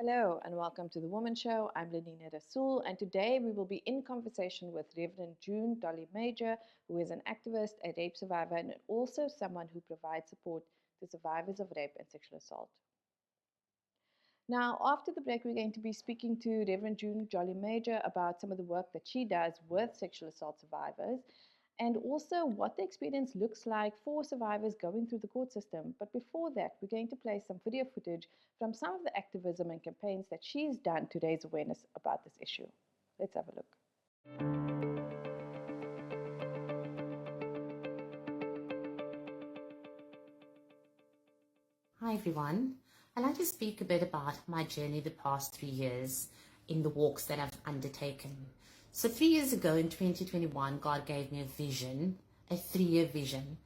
Hello and welcome to the Womxn Show. I'm Lenina Rassool, and today we will be in conversation with Reverend June Dolley Major, who is an activist, a rape survivor, and also someone who provides support to survivors of rape and sexual assault. Now, after the break, we're going to be speaking to Reverend June Dolley Major about some of the work that she does with sexual assault survivors and also what the experience looks like for survivors going through the court system. But before that, we're going to play some video footage from some of the activism and campaigns that she's done to raise awareness about this issue. Let's have a look. Hi everyone. I'd like to speak a bit about my journey the past 3 years in the walks that I've undertaken. So 3 years ago in 2021, God gave me a vision, a 3-year vision,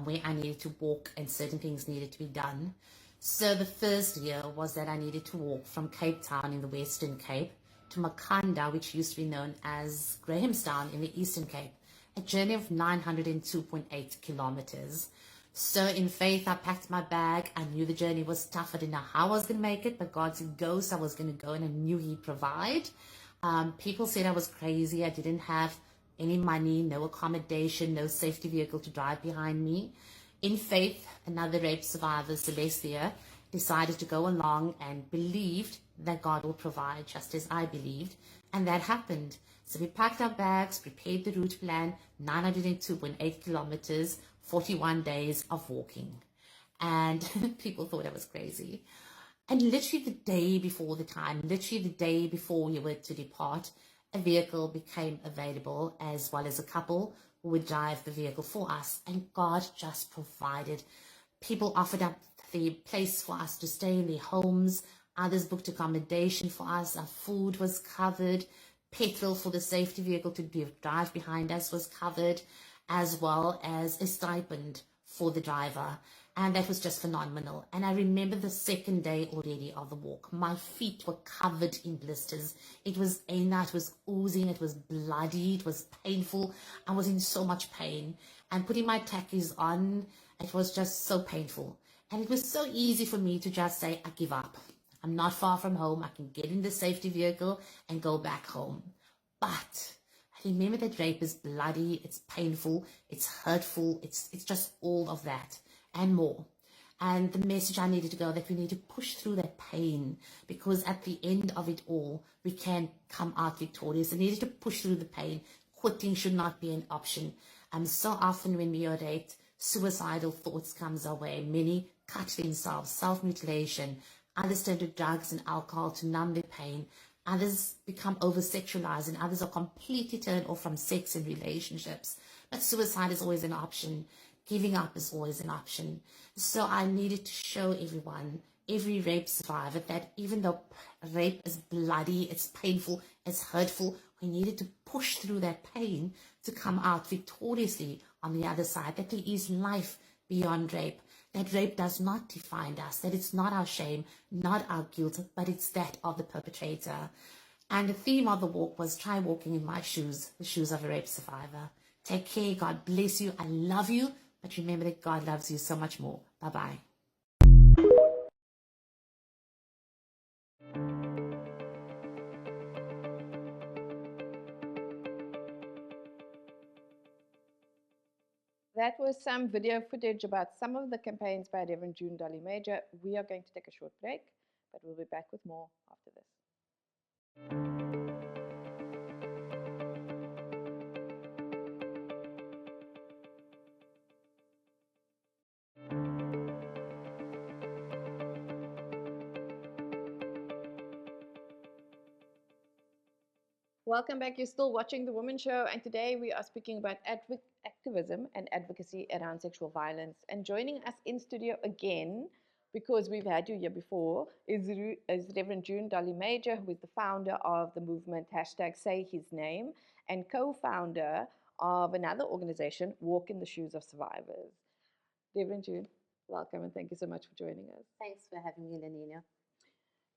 where I needed to walk and certain things needed to be done. So the first year was that I needed to walk from Cape Town in the Western Cape to Makanda, which used to be known as Grahamstown in the Eastern Cape, a journey of 902.8 kilometers. So in faith, I packed my bag. I knew the journey was tough. I didn't know how I was going to make it, but God said go, so I was going to go, and I knew He'd provide. People said I was crazy. I didn't have any money, no accommodation, no safety vehicle to drive behind me. In faith, another rape survivor, Celestia, decided to go along and believed that God will provide, just as I believed, and that happened. So we packed our bags, prepared the route plan, 902.8 kilometers, 41 days of walking. And people thought I was crazy. And literally the day before the time, literally the day before we were to depart, a vehicle became available, as well as a couple who would drive the vehicle for us. And God just provided. People offered up the place for us to stay in their homes. Others booked accommodation for us. Our food was covered. Petrol for the safety vehicle to drive behind us was covered, as well as a stipend for the driver. And that was just phenomenal. And I remember the second day already of the walk. My feet were covered in blisters. It was it was oozing, it was bloody, it was painful. I was in so much pain. And putting my tackies on, it was just so painful. And it was so easy for me to just say, I give up. I'm not far from home. I can get in the safety vehicle and go back home. But remember that rape is bloody, it's painful, it's hurtful, it's just all of that and more. And the message I needed to go, that we need to push through that pain, because at the end of it all, we can come out victorious. I needed to push through the pain. Quitting should not be an option. So often when we are raped, suicidal thoughts comes our way. Many cut themselves, self-mutilation. Others turn to drugs and alcohol to numb their pain. Others become over-sexualized, and others are completely turned off from sex and relationships. But suicide is always an option. Giving up is always an option. So I needed to show everyone, every rape survivor, that even though rape is bloody, it's painful, it's hurtful, we needed to push through that pain to come out victoriously on the other side, that there is life beyond rape, that rape does not define us, that it's not our shame, not our guilt, but it's that of the perpetrator. And the theme of the walk was try walking in my shoes, the shoes of a rape survivor. Take care, God bless you, I love you, but remember that God loves you so much more. Bye-bye. That was some video footage about some of the campaigns by Reverend June Dolley Major. We are going to take a short break, but we'll be back with more after this. Welcome back. You're still watching The Womxn Show, and today we are speaking about activism and advocacy around sexual violence. And joining us in studio again, because we've had you here before, is Reverend June Dolley Major, who is the founder of the movement #SayHisName and co-founder of another organization, Walk in the Shoes of Survivors. Reverend June, welcome, and thank you so much for joining us. Thanks for having me, Lenina.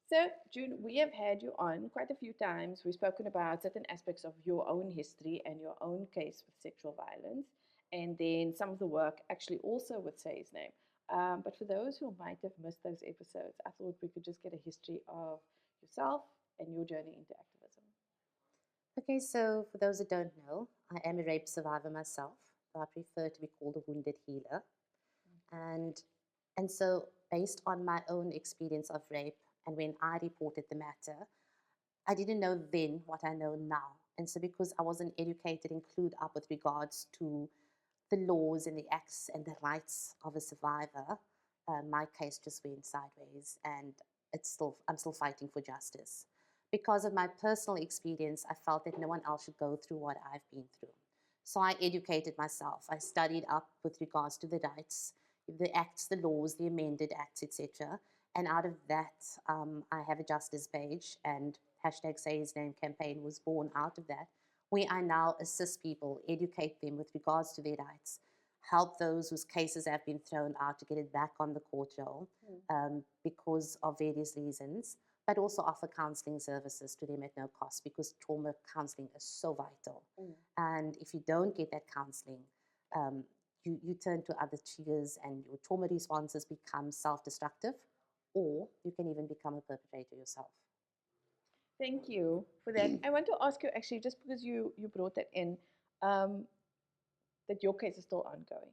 So, June, we have had you on quite a few times. We've spoken about certain aspects of your own history and your own case with sexual violence, and then some of the work actually also with Say His Name. But for those who might have missed those episodes, I thought we could just get a history of yourself and your journey into activism. Okay, so for those that don't know, I am a rape survivor myself. I prefer to be called a wounded healer. And and so based on my own experience of rape and when I reported the matter, I didn't know then what I know now. And so because I wasn't educated and clued up with regards to the laws and the acts and the rights of a survivor, my case just went sideways, and I'm still fighting for justice. Because of my personal experience, I felt that no one else should go through what I've been through. So I educated myself. I studied up with regards to the rights, the acts, the laws, the amended acts, etc. And out of that, I have a justice page, and hashtag Say His Name campaign was born out of that, where I now assist people, educate them with regards to their rights, help those whose cases have been thrown out to get it back on the court roll because of various reasons, but also offer counseling services to them at no cost because trauma counseling is so vital. And if you don't get that counseling, you turn to other triggers and your trauma responses become self-destructive, or you can even become a perpetrator yourself. Thank you for that. I want to ask you actually, just because you brought that in, um, that your case is still ongoing.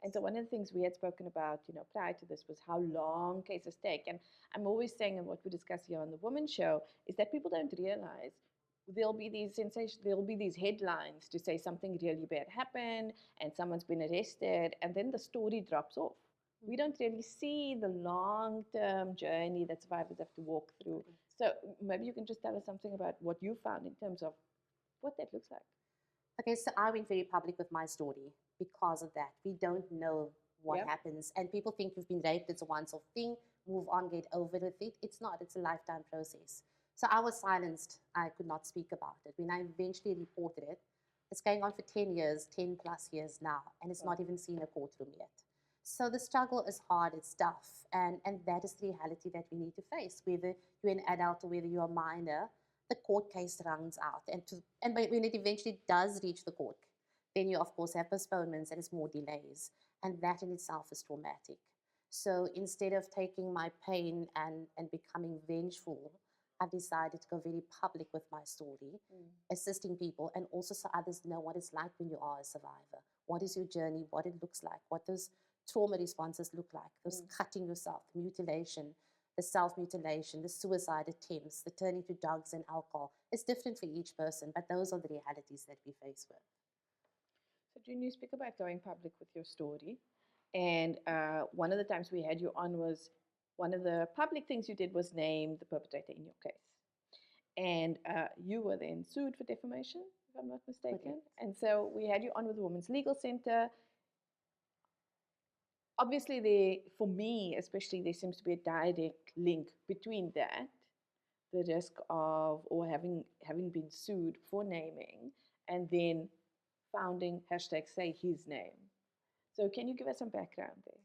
And so one of the things we had spoken about, prior to this was how long cases take. And I'm always saying, and what we discuss here on the Womxn Show, is that people don't realize there'll be these headlines to say something really bad happened and someone's been arrested, and then the story drops off. We don't really see the long-term journey that survivors have to walk through. So maybe you can just tell us something about what you found in terms of what that looks like. Okay, so I went very public with my story because of that. We don't know what happens, and people think you've been raped, it's a once-off thing, move on, get over with it. It's not, it's a lifetime process. So I was silenced. I could not speak about it. When I eventually reported it, it's going on for 10 years, 10 plus years now, and it's not even seen a courtroom yet. So the struggle is hard, it's tough, and that is the reality that we need to face, whether you're an adult or whether you're a minor. The court case runs out, and when it eventually does reach the court, then you of course have postponements and it's more delays, and that in itself is traumatic. So instead of taking my pain and becoming vengeful, I've decided to go very public with my story, assisting people, and also so others know what it's like when you are a survivor. What is your journey, what it looks like, what those trauma responses look like, those cutting yourself, mutilation, the self-mutilation, the suicide attempts, the turning to drugs and alcohol. It's different for each person, but those are the realities that we face with. So, June, you speak about going public with your story. And one of the times we had you on was one of the public things you did was name the perpetrator in your case. And you were then sued for defamation, if I'm not mistaken. Okay. And so we had you on with the Women's Legal Center. Obviously, for me especially, there seems to be a direct link between that, the risk of or having been sued for naming, and then founding hashtag Say His Name. So can you give us some background there?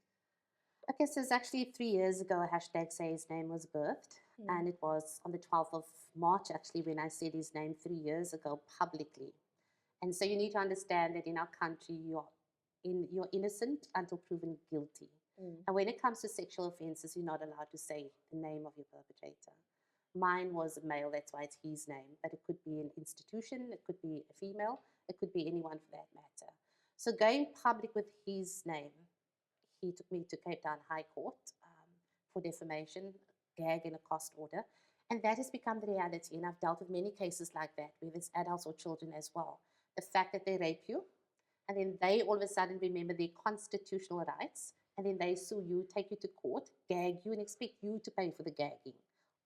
Okay, so it's actually 3 years ago, hashtag Say His Name was birthed. And it was on the 12th of March, actually, when I said his name 3 years ago publicly. And so you need to understand that in our country, you're innocent until proven guilty. And when it comes to sexual offenses, you're not allowed to say the name of your perpetrator. Mine was a male, that's why it's his name, but it could be an institution, it could be a female, it could be anyone for that matter. So going public with his name, he took me to Cape Town High Court for defamation, gag and a cost order. And that has become the reality. And I've dealt with many cases like that, whether it's adults or children as well. The fact that they rape you, and then they all of a sudden remember their constitutional rights, and then they sue you, take you to court, gag you, and expect you to pay for the gagging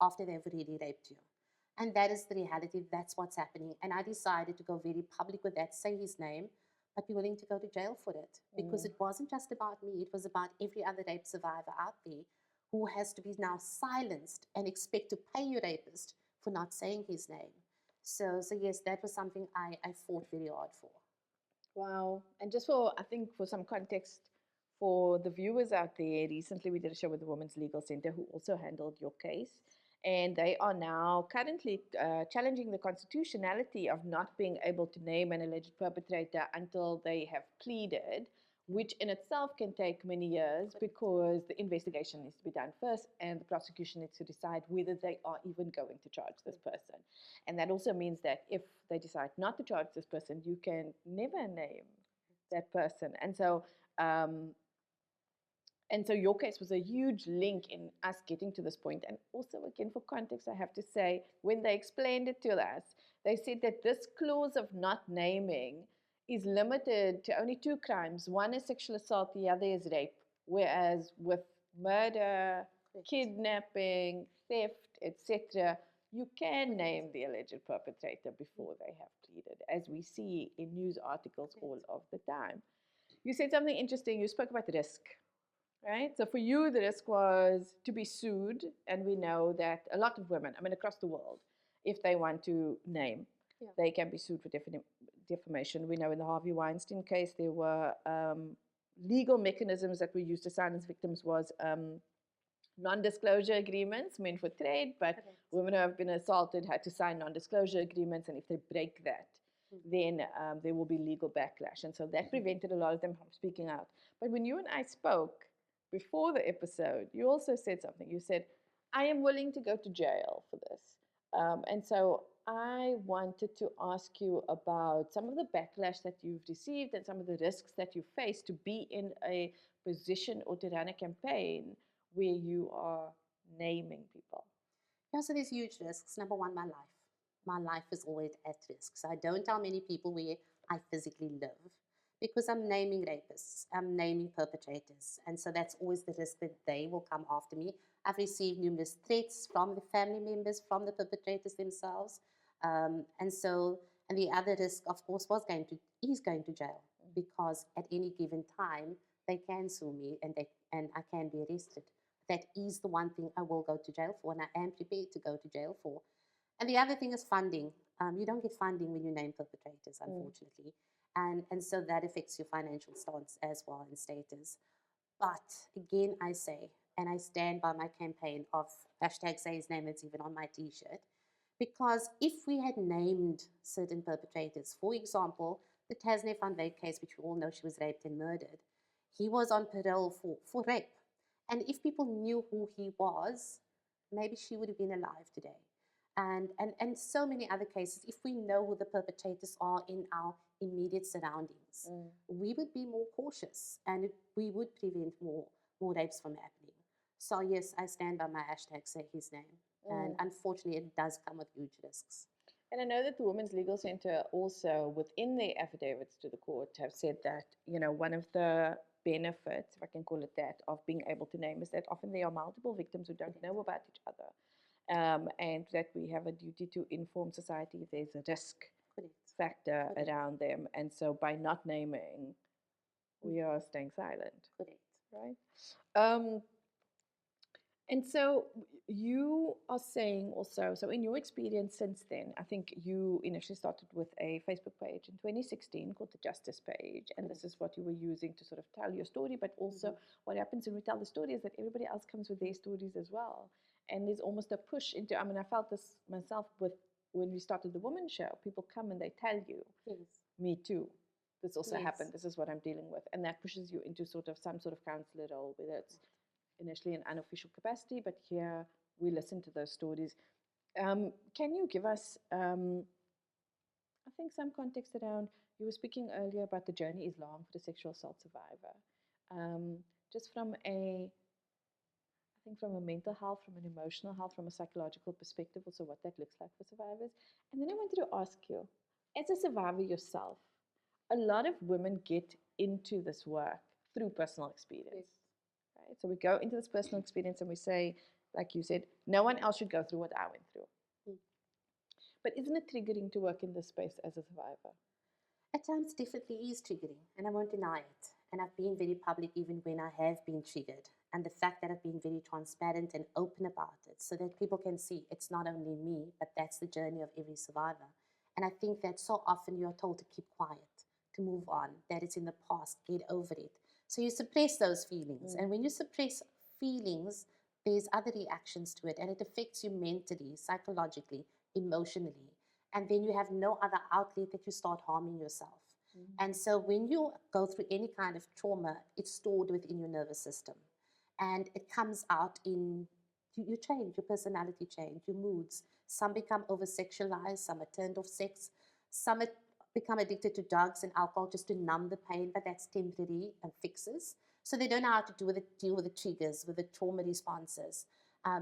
after they've already raped you. And that is the reality. That's what's happening. And I decided to go very public with that, say his name, but be willing to go to jail for it. Because it wasn't just about me, it was about every other rape survivor out there who has to be now silenced and expect to pay your rapist for not saying his name. So yes, that was something I fought very hard for. Wow. And just I think for some context for the viewers out there, recently we did a show with the Women's Legal Center who also handled your case. And they are now currently challenging the constitutionality of not being able to name an alleged perpetrator until they have pleaded, which in itself can take many years because the investigation needs to be done first and the prosecution needs to decide whether they are even going to charge this person. And that also means that if they decide not to charge this person, you can never name that person. And so your case was a huge link in us getting to this point. And also, again, for context, I have to say, when they explained it to us, they said that this clause of not naming is limited to only two crimes. One is sexual assault, the other is rape. Whereas with murder, kidnapping, theft, etc., you can name the alleged perpetrator before they have pleaded, as we see in news articles all of the time. You said something interesting. You spoke about risk, right? So for you, the risk was to be sued, and we know that a lot of women, I mean, across the world, if they want to name, they can be sued for defamation. We know in the Harvey Weinstein case, there were legal mechanisms that were used to silence victims was non-disclosure agreements meant for trade, but women who have been assaulted had to sign non-disclosure agreements, and if they break that, then there will be legal backlash. And so that prevented a lot of them from speaking out. But when you and I spoke before the episode, you also said something. You said, I am willing to go to jail for this. And so I wanted to ask you about some of the backlash that you've received and some of the risks that you face to be in a position or to run a campaign where you are naming people. Yeah, so there's huge risks. Number one, my life. My life is always at risk. So I don't tell many people where I physically live because I'm naming rapists, I'm naming perpetrators. And so that's always the risk that they will come after me. I've received numerous threats from the family members, from the perpetrators themselves. And the other risk, of course, is going to jail because at any given time, they can sue me and I can be arrested. That is the one thing I will go to jail for, and I am prepared to go to jail for. And the other thing is funding. You don't get funding when you name perpetrators, unfortunately. And so that affects your financial stance as well and status. But again, I say, and I stand by my campaign of hashtag say his name, it's even on my t-shirt, because if we had named certain perpetrators, for example, the Tasneem van Wyk case, which we all know she was raped and murdered, he was on parole for rape. And if people knew who he was, maybe she would have been alive today. And so many other cases, if we know who the perpetrators are in our immediate surroundings, we would be more cautious and we would prevent more rapes from happening. So yes, I stand by my hashtag say his name. And unfortunately, it does come with huge risks. And I know that the Women's Legal Center also, within their affidavits to the court, have said that, one of the benefits, if I can call it that, of being able to name is that often there are multiple victims who don't know about each other. And that we have a duty to inform society if there's a risk factor around them. And so by not naming, we are staying silent. Right? And so you are saying also, so in your experience since then, I think you initially started with a Facebook page in 2016 called the Justice Page, and this is what you were using to sort of tell your story, but also what happens when we tell the story is that everybody else comes with their stories as well. And there's almost a push into, I mean, I felt this myself with when we started the Womxn Show. People come and they tell you, me too. This also happened. This is what I'm dealing with. And that pushes you into sort of some sort of counselor role, whether it's initially in unofficial capacity, but here we listen to those stories. Can you give us, I think, some context around, you were speaking earlier about the journey is long for the sexual assault survivor. Just from a mental health, from an emotional health, from a psychological perspective, also what that looks like for survivors. And then I wanted to ask you, as a survivor yourself, a lot of women get into this work through personal experience. Right? So we go into this personal experience and we say, like you said, no one else should go through what I went through. But isn't it triggering to work in this space as a survivor? At times, definitely is triggering, and I won't deny it. And I've been very public even when I have been triggered. And the fact that I've been very transparent and open about it so that people can see it's not only me, but that's the journey of every survivor. And I think that so often you're told to keep quiet, to move on, that it's in the past, get over it. So you suppress those feelings. And when you suppress feelings, there's other reactions to it, and it affects you mentally, psychologically, emotionally. And then you have no other outlet that you start harming yourself. And so when you go through any kind of trauma, it's stored within your nervous system. And it comes out in, you change, your personality change, your moods. Some become over sexualized, some are turned off sex, some become addicted to drugs and alcohol just to numb the pain, but that's temporary and fixes. So they don't know how to deal with the triggers, with the trauma responses.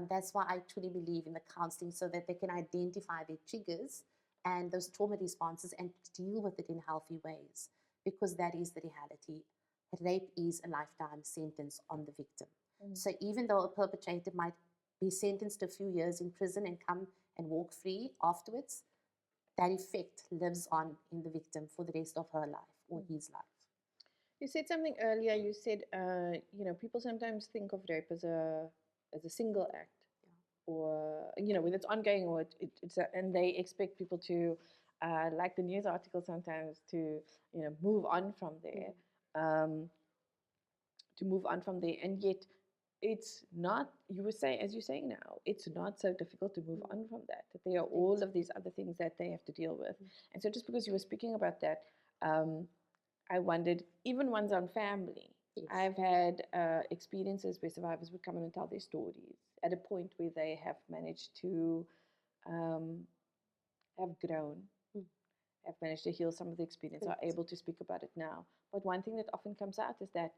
That's why I truly believe in the counseling, so that they can identify their triggers and those trauma responses and deal with it in healthy ways, because that is the reality. Rape is a lifetime sentence on the victim. So even though a perpetrator might be sentenced to a few years in prison and come and walk free afterwards, that effect lives on in the victim for the rest of her life or his life. You said something earlier. You said, people sometimes think of rape as a single act, or whether it's ongoing or and they expect people to, like the news article sometimes, to move on from there, and yet it's not. You were saying, as you're saying now, it's not so difficult to move on from that. That there are all of these other things that they have to deal with, and so just because you were speaking about that. I wondered, even ones on family. Yes. I've had experiences where survivors would come in and tell their stories at a point where they have managed to have grown, have managed to heal some of the experience, are able to speak about it now. But one thing that often comes out is that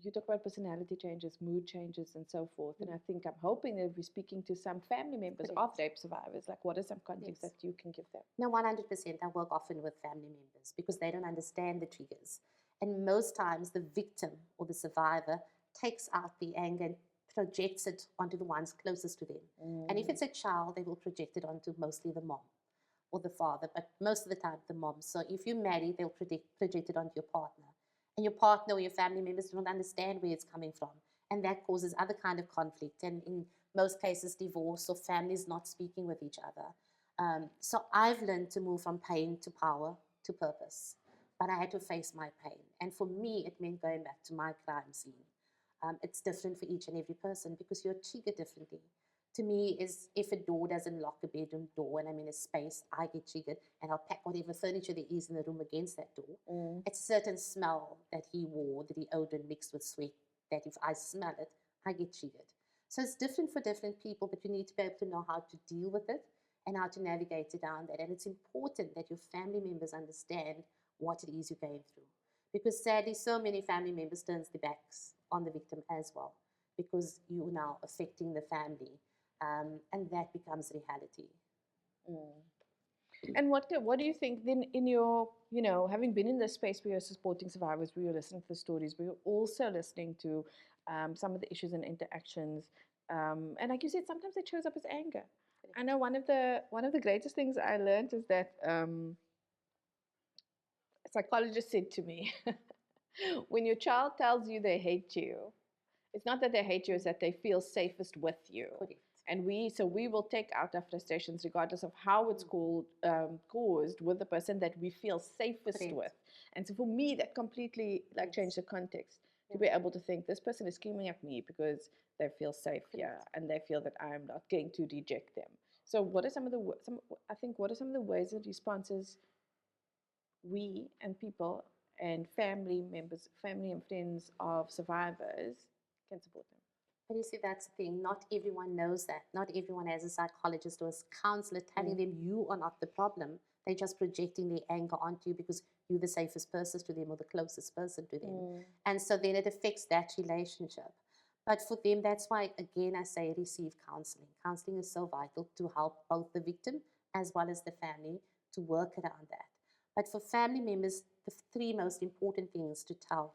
you talk about personality changes, mood changes, and so forth. And I think, I'm hoping that we're speaking to some family members of rape survivors. Like, what are some context that you can give them? No, 100%. I work often with family members because they don't understand the triggers. And most times the victim or the survivor takes out the anger and projects it onto the ones closest to them. And if it's a child, they will project it onto mostly the mom or the father, but most of the time the mom. So if you're married, they'll project it onto your partner. And your partner or your family members don't understand where it's coming from. And that causes other kind of conflict. And in most cases, divorce or families not speaking with each other. So I've learned to move from pain to power to purpose. But I had to face my pain. And for me, it meant going back to my crime scene. It's different for each and every person because you're triggered differently. To me, is if a door doesn't lock a bedroom door and I'm in a space, I get triggered and I'll pack whatever furniture there is in the room against that door. It's a certain smell that he wore, the deodorant mixed with sweat, that if I smell it, I get triggered. So it's different for different people, but you need to be able to know how to deal with it and how to navigate around that. And it's important that your family members understand what it is you're going through. Because sadly, so many family members turn their backs on the victim as well, because you're now affecting the family. And that becomes reality. And what do you think then in your, having been in this space where you're supporting survivors, where you're listening to the stories, where you're also listening to some of the issues and interactions, and like you said, sometimes it shows up as anger. I know one of the greatest things I learned is that a psychologist said to me, when your child tells you they hate you, it's not that they hate you, it's that they feel safest with you. And we will take out our frustrations regardless of how it's caused with the person that we feel safest with. And so for me, that completely changed the context to be able to think this person is screaming at me because they feel safe here and they feel that I'm not going to reject them. So what are some of the ways and responses we and people and family members, family and friends of survivors can support them? But you see, that's the thing. Not everyone knows that. Not everyone has a psychologist or a counselor telling them you are not the problem. They're just projecting their anger onto you because you're the safest person to them or the closest person to them. And so then it affects that relationship. But for them, that's why, again, I say receive counseling. Counseling is so vital to help both the victim as well as the family to work around that. But for family members, the three most important words to tell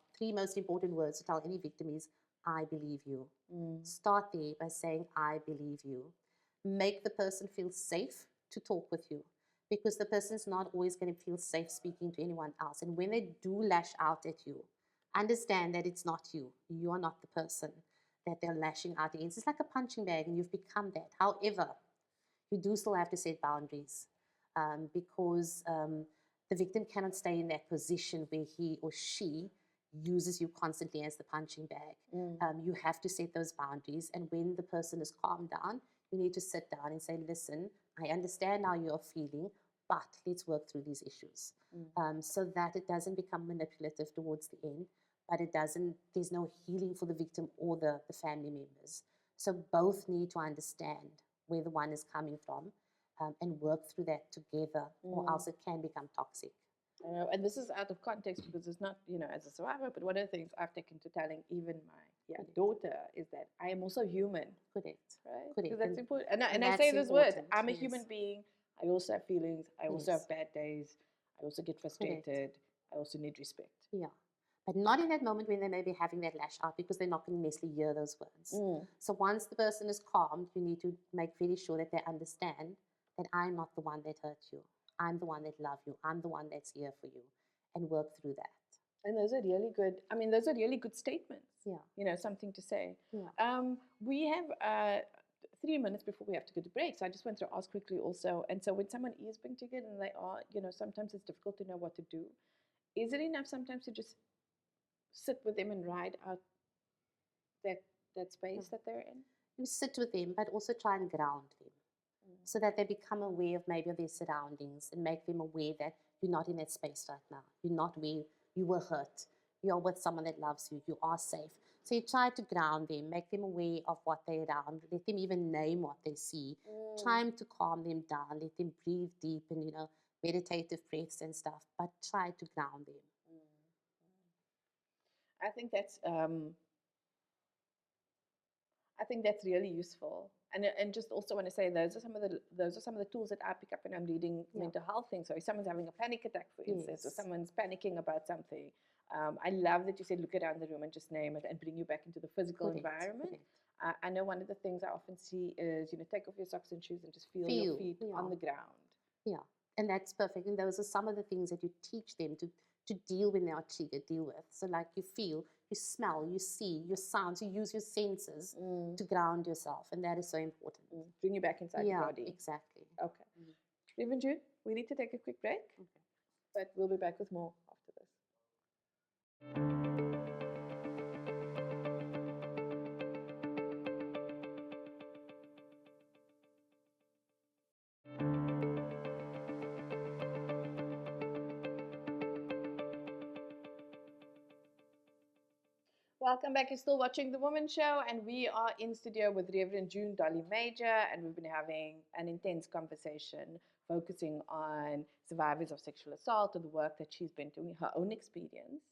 any victim is, I believe you. Start there by saying, I believe you. Make the person feel safe to talk with you, because the person's not always going to feel safe speaking to anyone else. And when they do lash out at you, understand that it's not you. You are not the person that they're lashing out against. It's like a punching bag and you've become that. However, you do still have to set boundaries because the victim cannot stay in that position where he or she uses you constantly as the punching bag. You have to set those boundaries, and when the person is calmed down, you need to sit down and say, listen, I understand how you're feeling. but let's work through these issues, so that it doesn't become manipulative towards the end, but there's no healing for the victim or the family members. So both need to understand where the one is coming from, and work through that together, or else it can become toxic. I know, and this is out of context because it's not, as a survivor, but one of the things I've taken to telling even my daughter is that I am also human. Correct. Right? Correct. Because that's important. And I that's say those words. important, I'm a yes. human being. I also have feelings. I also Yes. have bad days. I also get frustrated. I also need respect. Yeah. But not in that moment when they may be having that lash out, because they're not going to necessarily hear those words. So once the person is calmed, you need to make very sure that they understand that I'm not the one that hurt you. I'm the one that loves you. I'm the one that's here for you, and work through that. And those are really good. I mean, those are really good statements. Yeah. Something to say. Yeah. We have 3 minutes before we have to go to break. So I just want to ask quickly also. And so when someone is being triggered and they are, sometimes it's difficult to know what to do. Is it enough sometimes to just sit with them and ride out that space that they're in? You sit with them, but also try and ground them, so that they become aware of maybe of their surroundings, and make them aware that you're not in that space right now. You're not where you were hurt. You're with someone that loves you. You are safe. So you try to ground them, make them aware of what they're around, let them even name what they see. Try to calm them down, let them breathe deep and, meditative breaths and stuff, but try to ground them. I think that's really useful. And just also want to say those are some of the tools that I pick up when I'm leading mental health things. So if someone's having a panic attack, for instance, or someone's panicking about something, I love that you said look around the room and just name it and bring you back into the physical environment. I know one of the things I often see is take off your socks and shoes and just feel your feet on the ground. Yeah, and that's perfect. And those are some of the things that you teach them to deal when they are triggered, deal with. So like you feel, you smell, you see, your sounds, you use your senses to ground yourself. And that is so important. Bring you back inside your body. Exactly. Okay. Reverend June, we need to take a quick break, but we'll be back with more after this. Welcome back. You're still watching The Womxn Show, and we are in studio with Reverend June Dolley Major, and we've been having an intense conversation focusing on survivors of sexual assault and the work that she's been doing, her own experience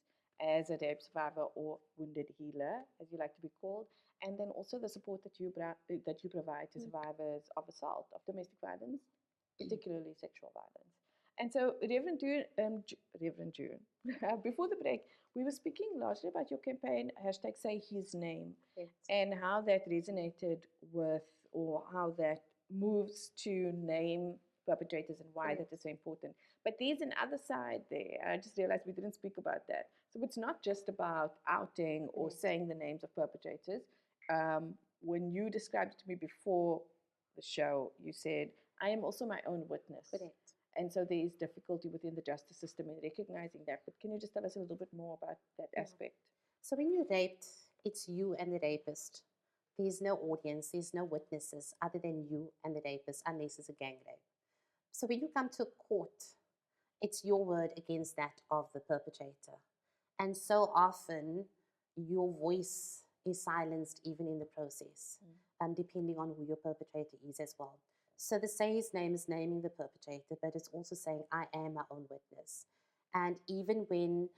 as a rape survivor or wounded healer, as you like to be called, and then also the support that you provide to survivors of assault, of domestic violence, particularly sexual violence. And so, Reverend June, before the break, we were speaking largely about your campaign, #SayHisName, and how that resonated with, or how that moves to name perpetrators and why that is so important. But there's another side there. I just realized we didn't speak about that. So it's not just about outing or saying the names of perpetrators. When you described it to me before the show, you said, I am also my own witness. Correct. And so there is difficulty within the justice system in recognizing that. But can you just tell us a little bit more about that aspect? So when you're raped, it's you and the rapist. There's no audience, there's no witnesses other than you and the rapist, unless it's a gang rape. So when you come to court, it's your word against that of the perpetrator. And so often, your voice is silenced even in the process, depending on who your perpetrator is as well. So the SayHisName is naming the perpetrator, but it's also saying, I am my own witness. And even when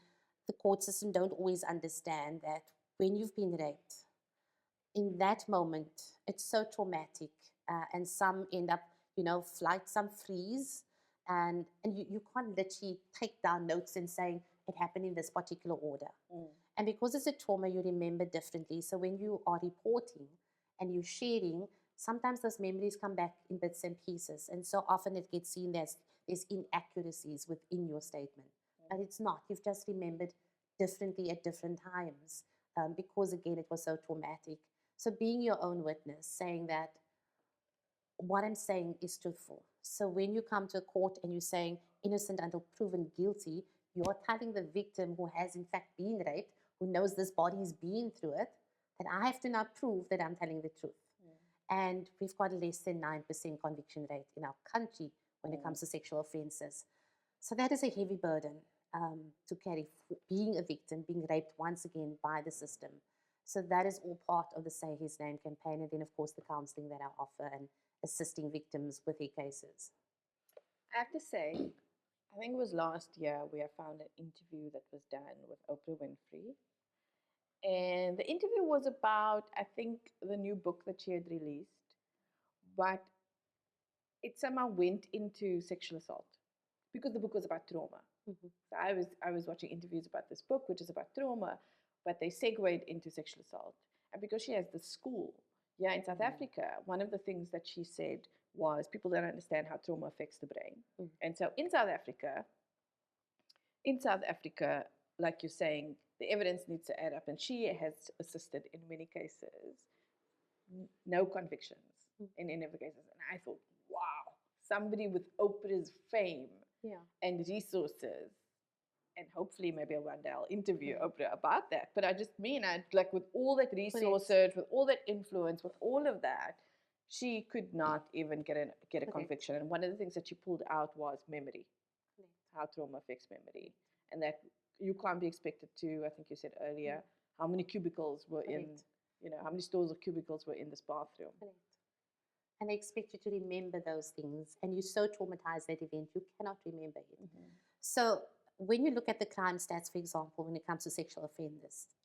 the court system don't always understand that when you've been raped, in that moment, it's so traumatic. And some end up, flight, some freeze. And you can't literally take down notes and saying, it happened in this particular order. And because it's a trauma, you remember differently. So when you are reporting and you're sharing, sometimes those memories come back in bits and pieces. And so often it gets seen as there's inaccuracies within your statement. But it's not. You've just remembered differently at different times because, again, it was so traumatic. So being your own witness, saying that what I'm saying is truthful. So when you come to a court and you're saying innocent until proven guilty, you are telling the victim who has in fact been raped, who knows this body's been through it, that I have to now prove that I'm telling the truth. And we've got less than 9% conviction rate in our country when it comes to sexual offences. So that is a heavy burden to carry, being a victim, being raped once again by the system. So that is all part of the Say His Name campaign, and then of course the counselling that I offer and assisting victims with their cases. I have to say, I think it was last year where I found an interview that was done with Oprah Winfrey. And the interview was about, I think, the new book that she had released, but it somehow went into sexual assault because the book was about trauma. Mm-hmm. So I was watching interviews about this book, which is about trauma, but they segued into sexual assault. And because she has the school, yeah, in South Africa, one of the things that she said was people don't understand how trauma affects the brain. And so in South Africa, like you're saying, the evidence needs to add up, and she has assisted in many cases, no convictions in any of the cases. And I thought, wow, somebody with Oprah's fame and resources, and hopefully maybe one day I'll interview Oprah about that. But I just mean, like with all that resources, with all that influence, with all of that, she could not even get a conviction. And one of the things that she pulled out was memory, how trauma affects memory, and that you can't be expected to. I think you said earlier how many cubicles were in, how many stores of cubicles were in this bathroom. And they expect you to remember those things, and you're so traumatized that event you cannot remember it. So when you look at the crime stats, for example, when it comes to sexual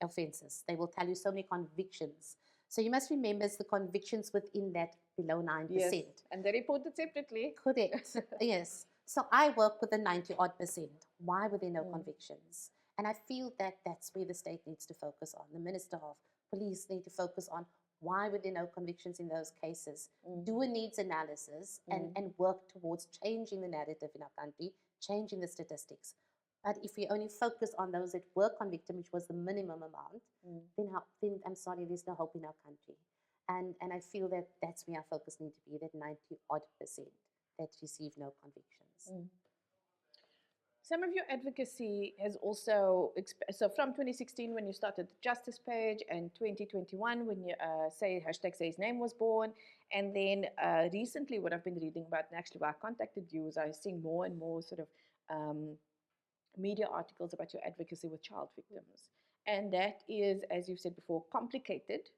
offences, they will tell you so many convictions. So you must remember it's the convictions within that below 9%. Yes, and they're reported separately. Correct. Yes. So I work with the 90-odd%. Why were there no convictions? And I feel that that's where the state needs to focus on. The Minister of Police need to focus on why were there no convictions in those cases? Do a needs analysis and work towards changing the narrative in our country, changing the statistics. But if we only focus on those that were convicted, which was the minimum amount, then I'm sorry, there's no hope in our country. And I feel that that's where our focus needs to be, that 90-odd% that receive no convictions. Some of your advocacy has also, so from 2016 when you started the Justice page, and 2021 when you #Say His Name was born, and then recently what I've been reading about, and actually why I contacted you, is I was seeing more and more sort of media articles about your advocacy with child victims. And that is, as you've said before, complicated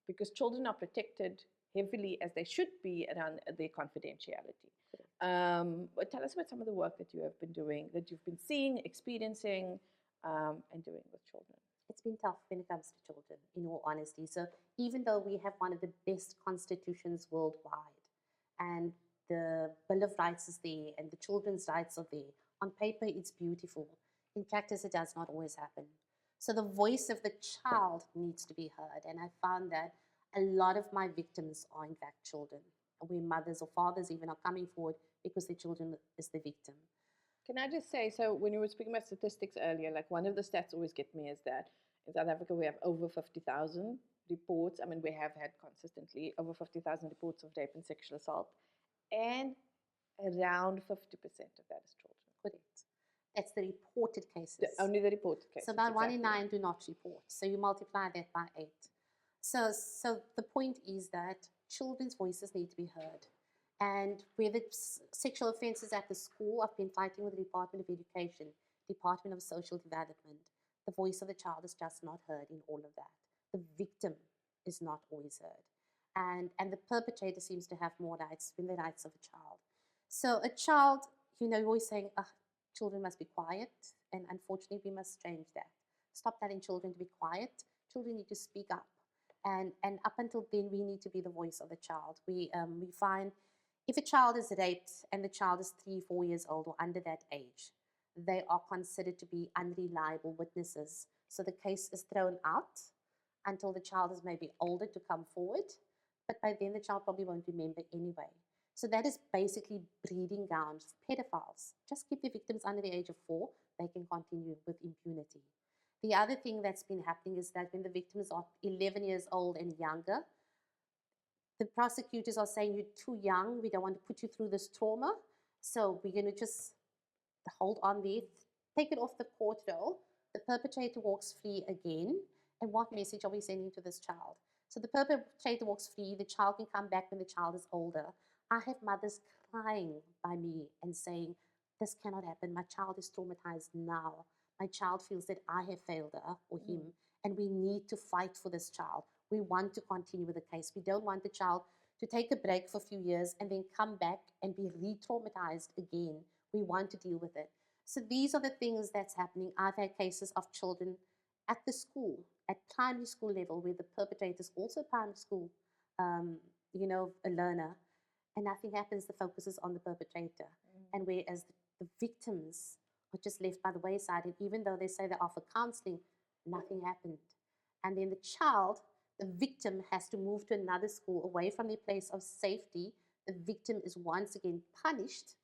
because children are protected heavily, as they should be, around their confidentiality. But tell us about some of the work that you have been doing, that you've been seeing, experiencing, and doing with children. It's been tough when it comes to children, in all honesty. So even though we have one of the best constitutions worldwide, and the Bill of Rights is there, and the children's rights are there, on paper it's beautiful. In practice, it does not always happen. So the voice of the child needs to be heard. And I found that a lot of my victims are in fact children, where mothers or fathers even are coming forward because their children is the victim. Can I just say, so when you were speaking about statistics earlier, like one of the stats always get me is that in South Africa we have over 50,000 reports. I mean, we have had consistently over 50,000 reports of rape and sexual assault, and around 50% of that is children. Correct. That's the reported cases. Only the reported cases. So about 1 in 9 do not report. So you multiply that by 8. So the point is that children's voices need to be heard. And where the sexual offences at the school, I've been fighting with the Department of Education, Department of Social Development. The voice of the child is just not heard in all of that. The victim is not always heard. And the perpetrator seems to have more rights than the rights of a child. So a child, you're always saying, children must be quiet. And unfortunately, we must change that. Stop telling children to be quiet. Children need to speak up. And up until then, we need to be the voice of the child. We find if a child is raped and the child is 3, 4 years old or under that age, they are considered to be unreliable witnesses. So the case is thrown out until the child is maybe older to come forward. But by then, the child probably won't remember anyway. So that is basically breeding grounds for pedophiles. Just keep the victims under the age of 4. They can continue with impunity. The other thing that's been happening is that when the victims are 11 years old and younger, the prosecutors are saying, you're too young, we don't want to put you through this trauma, so we're going to just hold on there, take it off the court roll, the perpetrator walks free again, and what message are we sending to this child? So the perpetrator walks free, the child can come back when the child is older. I have mothers crying by me and saying, this cannot happen. My child is traumatized now. My child feels that I have failed her or him, and we need to fight for this child. We want to continue with the case. We don't want the child to take a break for a few years and then come back and be re-traumatized again. We want to deal with it. So these are the things that's happening. I've had cases of children at the school, at primary school level, where the perpetrator is also primary school, a learner, and nothing happens. The focus is on the perpetrator. And whereas the victims are just left by the wayside, and even though they say they offer counseling, nothing happened. And then the child, the victim, has to move to another school away from their place of safety. The victim is once again punished.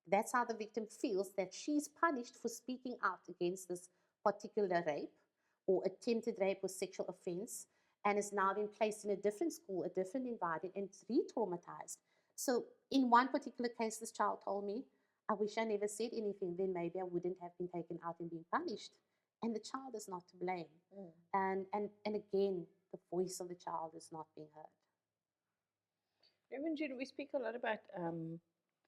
That's how the victim feels, that she's punished for speaking out against this particular rape or attempted rape or sexual offense, and is now been placed in a different school, a different environment, and re-traumatized. So in one particular case, this child told me, I wish I never said anything, then maybe I wouldn't have been taken out and being punished. And the child is not to blame. And again, the voice of the child is not being heard. Reverend June, we speak a lot about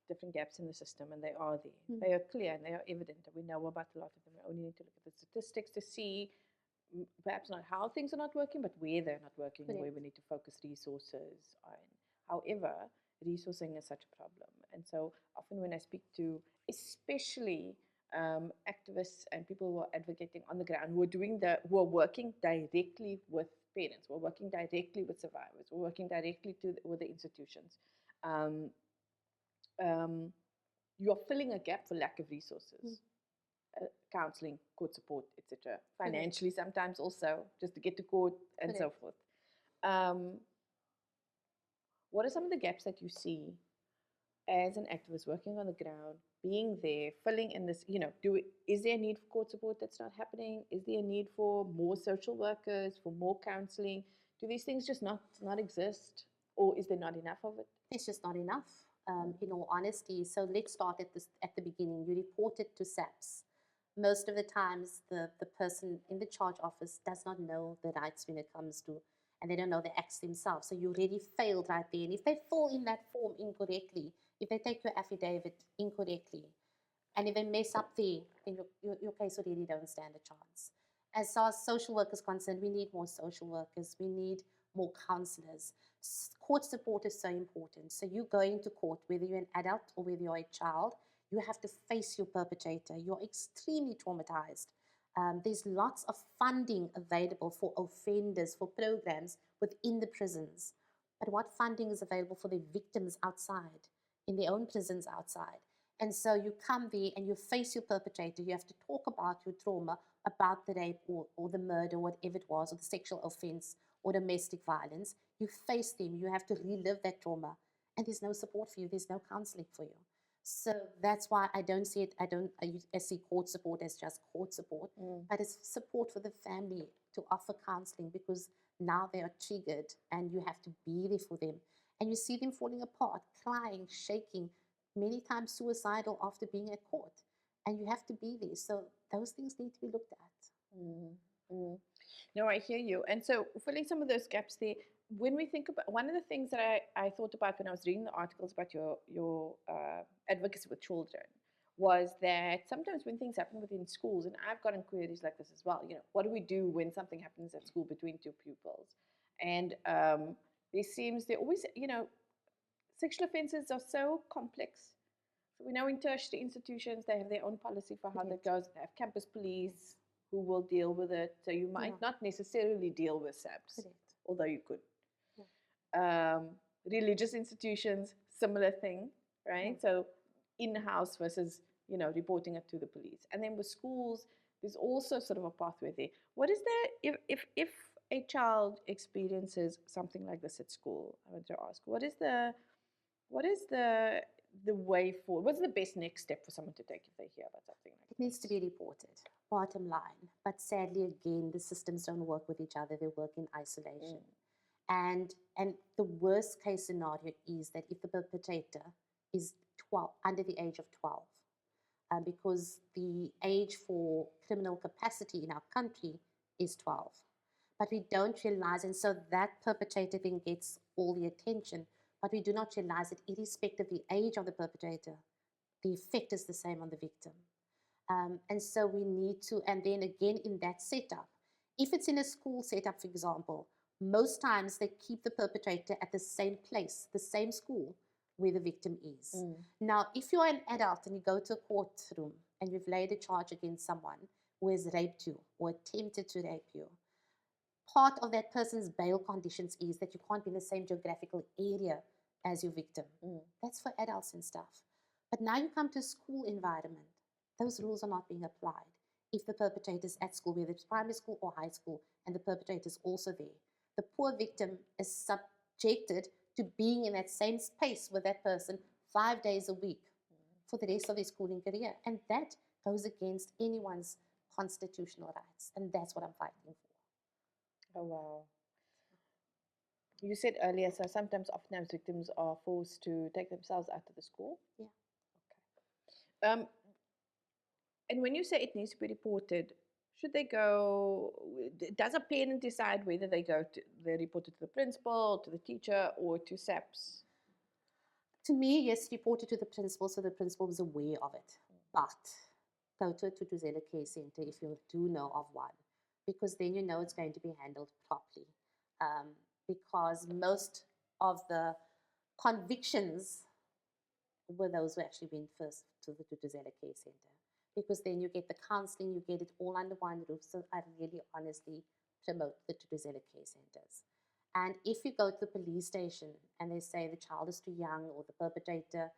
different gaps in the system, and they are there. They are clear and they are evident, and we know about a lot of them. We only need to look at the statistics to see perhaps not how things are not working, but where they're not working, where we need to focus resources on. However, resourcing is such a problem. And so often when I speak to especially activists and people who are advocating on the ground, who are working directly with parents, who are working directly with survivors, who are working directly with the institutions, you are filling a gap for lack of resources. Counseling, court support, etc. Financially, sometimes also, just to get to court and so forth. What are some of the gaps that you see as an activist working on the ground, being there, filling in this, is there a need for court support that's not happening? Is there a need for more social workers, for more counseling? Do these things just not exist? Or is there not enough of it? It's just not enough, in all honesty. So let's start at the beginning. You report it to SAPS. Most of the times, the person in the charge office does not know the rights when it comes to, and they don't know the acts themselves. So you already failed right there. And if they fill in that form incorrectly, if they take your affidavit incorrectly, and if they mess up there, then your case already don't stand a chance. As far as social work is concerned, we need more social workers. We need more counselors. Court support is so important. So you go into court, whether you're an adult or whether you're a child, you have to face your perpetrator. You're extremely traumatized. There's lots of funding available for offenders, for programs within the prisons. But what funding is available for the victims outside, in their own prisons outside? And so you come there and you face your perpetrator. You have to talk about your trauma, about the rape or the murder, whatever it was, or the sexual offense or domestic violence. You face them. You have to relive that trauma. And there's no support for you. There's no counseling for you. So that's why I don't see it. I see court support as just court support, but it's support for the family to offer counseling, because now they are triggered and you have to be there for them. And you see them falling apart, crying, shaking, many times suicidal after being at court. And you have to be there. So those things need to be looked at. No, I hear you. And so filling some of those gaps there, when we think about, one of the things that I thought about when I was reading the articles about your advocacy with children was that sometimes when things happen within schools, and I've gotten queries like this as well, what do we do when something happens at school between two pupils? And there always, sexual offenses are so complex. So we know in tertiary institutions, they have their own policy for how that goes. They have campus police who will deal with it. So you might not necessarily deal with SAPS, although you could. Religious institutions, similar thing, right? So in-house versus, reporting it to the police. And then with schools, there's also sort of a pathway there. What is there, if a child experiences something like this at school, I want to ask, what is the way forward? What's the best next step for someone to take if they hear about something like this? It needs to be reported, bottom line. But sadly, again, the systems don't work with each other. They work in isolation. And the worst case scenario is that if the perpetrator is 12, under the age of 12, because the age for criminal capacity in our country is 12. But we don't realize, and so that perpetrator then gets all the attention. But we do not realize that irrespective of the age of the perpetrator, the effect is the same on the victim. And so we need to, and then again in that setup, if it's in a school setup, for example, most times they keep the perpetrator at the same place, the same school where the victim is. Now, if you're an adult and you go to a courtroom and you've laid a charge against someone who has raped you or attempted to rape you, part of that person's bail conditions is that you can't be in the same geographical area as your victim. That's for adults and stuff. But now you come to a school environment, those rules are not being applied. If the perpetrator is at school, whether it's primary school or high school, and the perpetrator is also there, the poor victim is subjected to being in that same space with that person 5 days a week for the rest of their schooling career. And that goes against anyone's constitutional rights. And that's what I'm fighting for. Oh, wow. You said earlier, so oftentimes victims are forced to take themselves out of the school. Yeah. Okay. And when you say it needs to be reported, should they go? Does a parent decide whether they report it to the principal, to the teacher, or to SAPS? To me, yes, report it to the principal so the principal is aware of it. But go to a Thuthuzela care center if you do know of one, because then you know it's going to be handled properly. Because most of the convictions were those who actually went first to the Thuthuzela care center. Because then you get the counseling, you get it all under one roof. So I really honestly promote the Thuthuzela care centers. And if you go to the police station and they say the child is too young or the perpetrator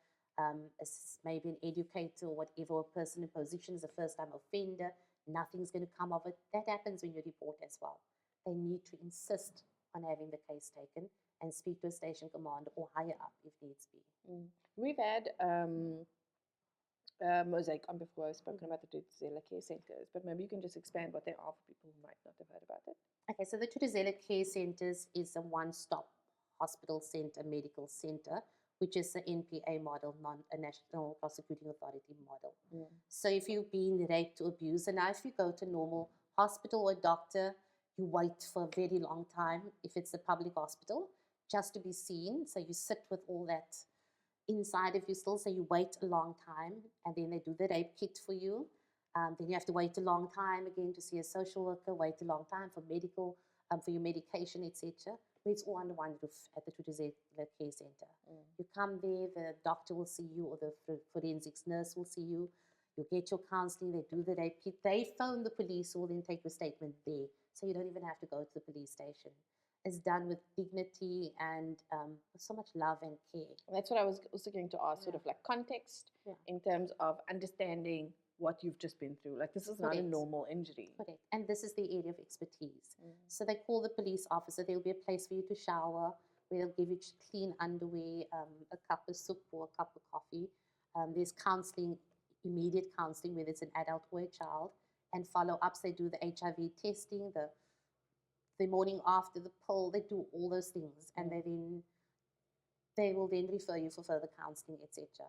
is maybe an educator or whatever, a person in position is a first-time offender, nothing's going to come of it. That happens when you report as well. They need to insist on having the case taken and speak to a station commander or higher up if needs be. We've had Mosaic on before, I've spoken about the Thuthuzela care centers, but maybe you can just expand what they are for people who might not have heard about it. Okay, so the Thuthuzela care centers is a one-stop hospital center, medical center, which is the NPA model, a National Prosecuting Authority model. So if you've been raped or abused, and now if you go to a normal hospital or a doctor, you wait for a very long time if it's a public hospital just to be seen. So you sit with all that inside of you still, so you wait a long time, and then they do the rape kit for you. Then you have to wait a long time again to see a social worker, wait a long time for medical, for your medication, etc. But it's all under one roof at the Thuthuzela care center. You come there, the doctor will see you, or the forensics nurse will see you. You get your counseling, they do the rape kit. They phone the police, who will then take the statement there. So you don't even have to go to the police station. It's done with dignity and with so much love and care. That's what I was also going to ask, sort of like context in terms of understanding what you've just been through. Like, this is not a normal injury. Correct. And this is the area of expertise. So they call the police officer. There'll be a place for you to shower, where they'll give you clean underwear, a cup of soup or a cup of coffee. There's counseling, immediate counseling, whether it's an adult or a child, and follow-ups. They do the HIV testing, the morning after the pill, they do all those things, and they will then refer you for further counseling, etc.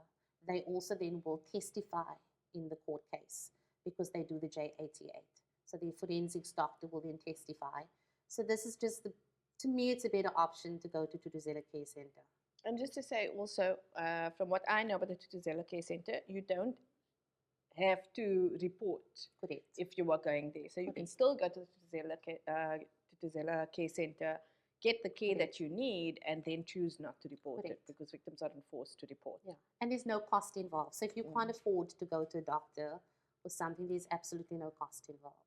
They also then will testify in the court case because they do the J88. So the forensics doctor will then testify. So this is just, to me, it's a better option to go to Thuthuzela Care Center. And just to say also, from what I know about the Thuthuzela Care Center, you don't have to report if you are going there. So you can still go to the Thuthuzela Care Center, get the care that you need, and then choose not to report it, because victims aren't forced to report. Yeah, and there's no cost involved. So if you can't afford to go to a doctor or something, there's absolutely no cost involved.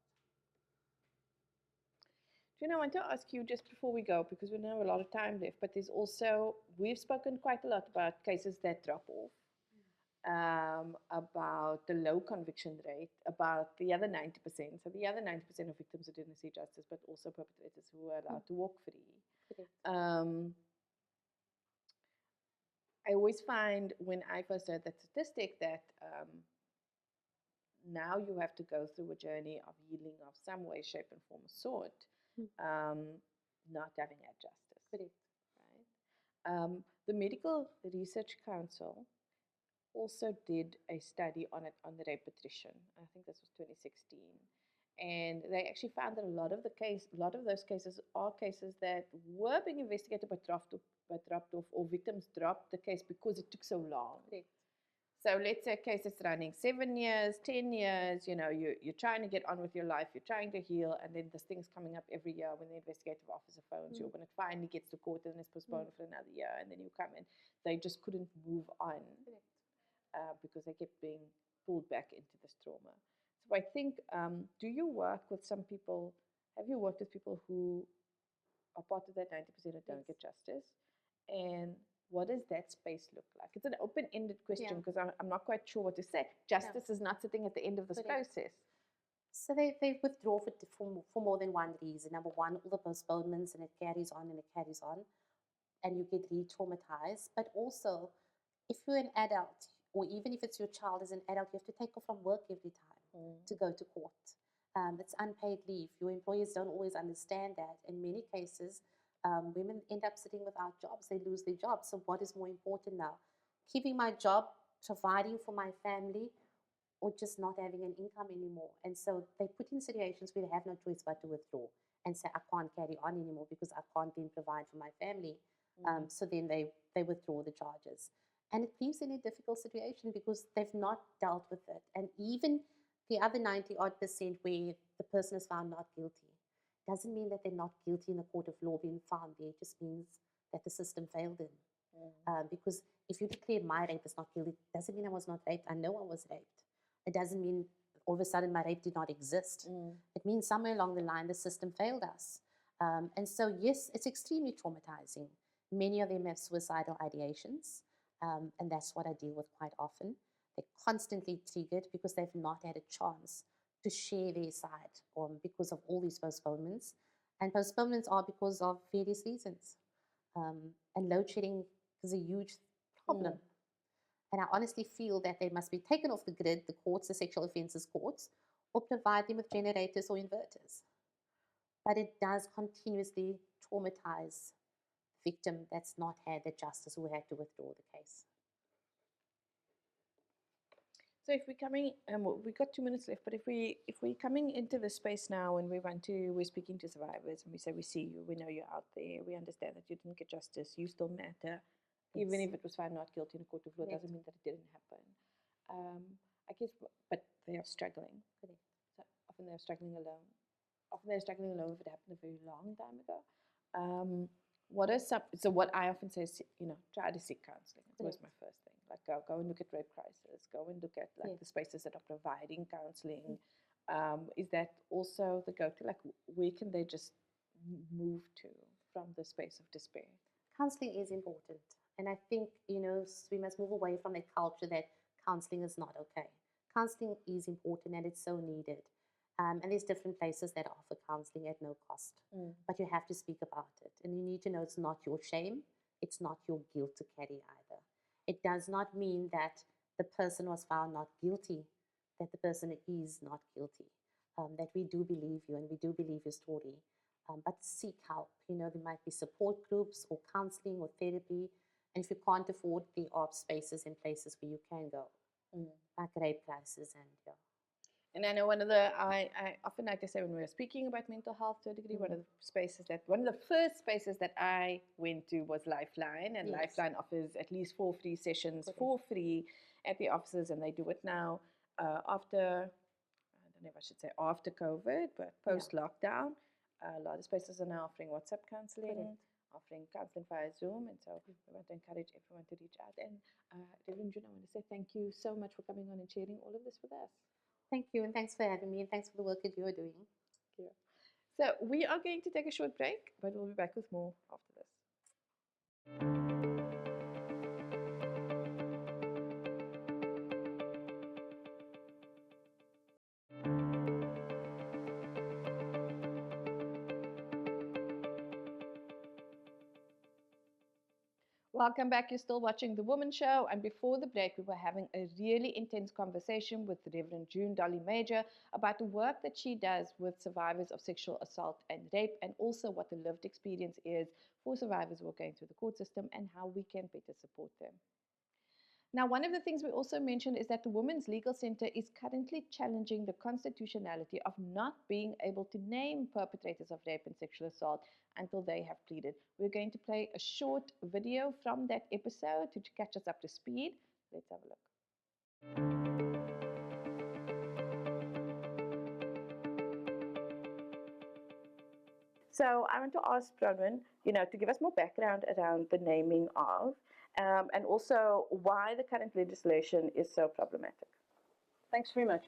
June, I want to ask you just before we go, because we don't have a lot of time left, but there's also, we've spoken quite a lot about cases that drop off, about the low conviction rate, about the other 90%. So the other 90% of victims who didn't see justice, but also perpetrators who were allowed to walk free. I always find, when I first heard that statistic, that now you have to go through a journey of healing of some way, shape, and form or sort, not having had justice. Right? The Medical Research Council also did a study on it, on the rape patrician. I think this was 2016. And they actually found that a lot of those cases are cases that were being investigated but dropped off, or victims dropped the case because it took so long. Correct. So let's say a case is running 7 years, 10 years, you're trying to get on with your life, you're trying to heal, and then this thing's coming up every year when the investigative officer phones you, when it finally gets to court and it's postponed for another year, and then you come in. They just couldn't move on because they kept being pulled back into this trauma. So I think, do you work with some people, have you worked with people who are part of that 90% that don't get justice? And what does that space look like? It's an open-ended question because I'm not quite sure what to say. Justice is not sitting at the end of this process. So they withdraw for more than one reason. Number one, all the postponements, and it carries on and it carries on, and you get re-traumatized. But also, if you're an adult, or even if it's your child as an adult, you have to take off from work every time to go to court. It's unpaid leave. Your employers don't always understand that. In many cases, women end up sitting without jobs. They lose their jobs. So what is more important now? Keeping my job, providing for my family, or just not having an income anymore? And so they put in situations where they have no choice but to withdraw and say, I can't carry on anymore because I can't then provide for my family. So then they withdraw the charges. And it leaves them in a difficult situation because they've not dealt with it. And even the other 90-odd% where the person is found not guilty doesn't mean that they're not guilty in the court of law being found there. It just means that the system failed them. Because if you declare my rape is not guilty, it doesn't mean I was not raped. I know I was raped. It doesn't mean all of a sudden my rape did not exist. It means somewhere along the line the system failed us. And so, yes, it's extremely traumatizing. Many of them have suicidal ideations, and that's what I deal with quite often. They're constantly triggered because they've not had a chance to share their side because of all these postponements. And postponements are because of various reasons. And load shedding is a huge problem. And I honestly feel that they must be taken off the grid, the courts, the sexual offences courts, or provide them with generators or inverters. But it does continuously traumatize the victim that's not had the justice, who had to withdraw the case. So if we're coming, we've got 2 minutes left, but if we're coming into the space now and we're speaking to survivors and we say, we see you, we know you're out there, we understand that you didn't get justice, you still matter. Even if it was found not guilty in a court of law, doesn't mean that it didn't happen. I guess, but they are struggling. So often they're struggling alone. Often they're struggling alone if it happened a very long time ago. So what I often say is, try to seek counselling. It's always my first thing. Like go and look at rape crisis. Go and look at the spaces that are providing counselling. Is that also the go-to? Like where can they just move to from the space of despair? Counselling is important. And I think, we must move away from a culture that counselling is not okay. Counselling is important and it's so needed. And there's different places that offer counselling at no cost. But you have to speak about it. And you need to know it's not your shame. It's not your guilt to carry either. It does not mean that the person was found not guilty, that the person is not guilty. That we do believe you and we do believe your story. But seek help. There might be support groups or counselling or therapy. And if you can't afford, there are spaces and places where you can go, like rape crisis and And I know I often like to say when we were speaking about mental health to a degree, one of the first spaces that I went to was Lifeline, and Lifeline offers at least 4 free sessions for free at the offices, and they do it now after, I don't know if I should say after COVID, but post-lockdown. A lot of spaces are now offering WhatsApp counselling, offering counselling via Zoom, and so we want to encourage everyone to reach out. And Reverend June, I want to say thank you so much for coming on and sharing all of this with us. Thank you, and thanks for having me, and thanks for the work that you're doing. Thank you. So we are going to take a short break, but we'll be back with more after this. Welcome back. You're still watching The Womxn Show. And before the break, we were having a really intense conversation with Reverend June Dolley Major about the work that she does with survivors of sexual assault and rape, and also what the lived experience is for survivors who are going through the court system and how we can better support them. Now, one of the things we also mentioned is that the Women's Legal Center is currently challenging the constitutionality of not being able to name perpetrators of rape and sexual assault until they have pleaded. We're going to play a short video from that episode to catch us up to speed. Let's have a look. So I want to ask Bronwyn, to give us more background around the naming of, and also why the current legislation is so problematic. Thanks very much.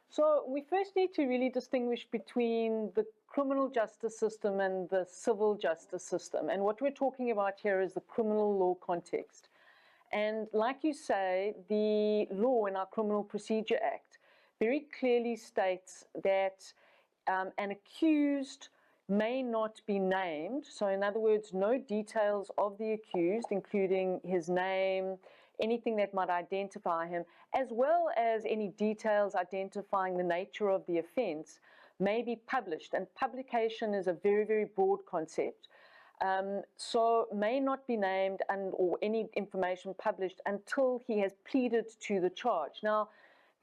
So we first need to really distinguish between the criminal justice system and the civil justice system. And what we're talking about here is the criminal law context. And like you say, the law in our Criminal Procedure Act very clearly states that an accused may not be named. So in other words, no details of the accused, including his name, anything that might identify him, as well as any details identifying the nature of the offense, may be published. And publication is a very, very broad concept. So may not be named or any information published until he has pleaded to the charge. Now,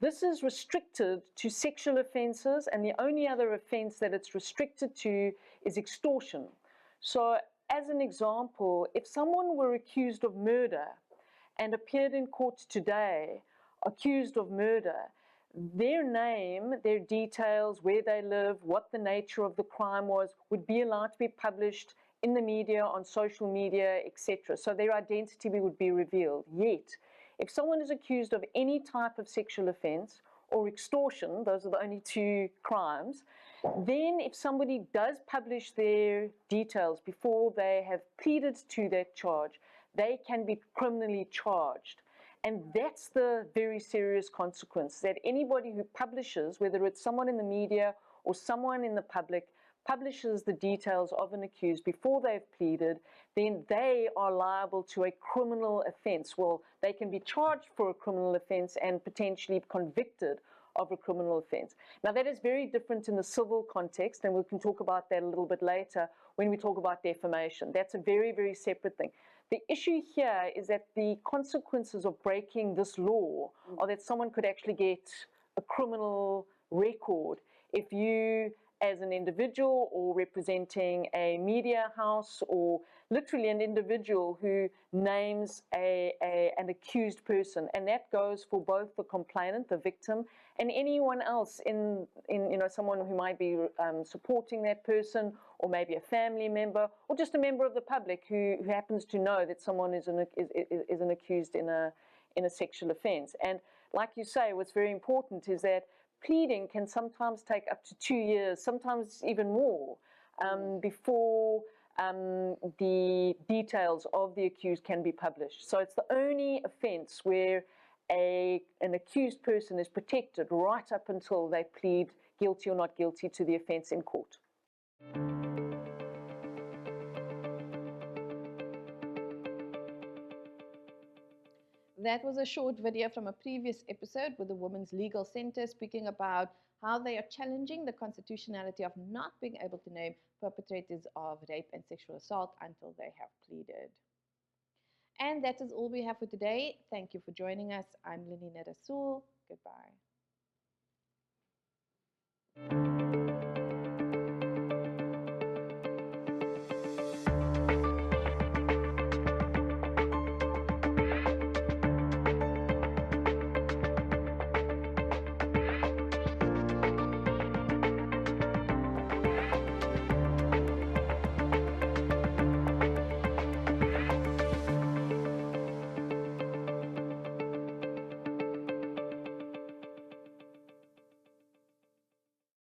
this is restricted to sexual offences, and the only other offence that it's restricted to is extortion. So as an example, if someone were accused of murder and appeared in court today accused of murder, their name, their details, where they live, what the nature of the crime was, would be allowed to be published in the media, on social media, etc. So their identity would be revealed. Yet, if someone is accused of any type of sexual offense or extortion, those are the only two crimes, then if somebody does publish their details before they have pleaded to that charge, they can be criminally charged. And that's the very serious consequence, that anybody who publishes, whether it's someone in the media or someone in the public, publishes the details of an accused before they've pleaded, then they are liable to a criminal offence. Well, they can be charged for a criminal offence and potentially convicted of a criminal offence. Now, that is very different in the civil context, and we can talk about that a little bit later when we talk about defamation. That's a very, very separate thing. The issue here is that the consequences of breaking this law are that someone could actually get a criminal record if you, as an individual or representing a media house or literally an individual who names an accused person, and that goes for both the complainant, the victim, and anyone else in someone who might be supporting that person, or maybe a family member, or just a member of the public who happens to know that someone is an accused in a sexual offence. And like you say, what's very important is that pleading can sometimes take up to 2 years, sometimes even more, before the details of the accused can be published. So it's the only offence where an accused person is protected right up until they plead guilty or not guilty to the offence in court. That was a short video from a previous episode with the Women's Legal Center speaking about how they are challenging the constitutionality of not being able to name perpetrators of rape and sexual assault until they have pleaded. And that is all we have for today. Thank you for joining us. I'm Lenina Rassool. Goodbye.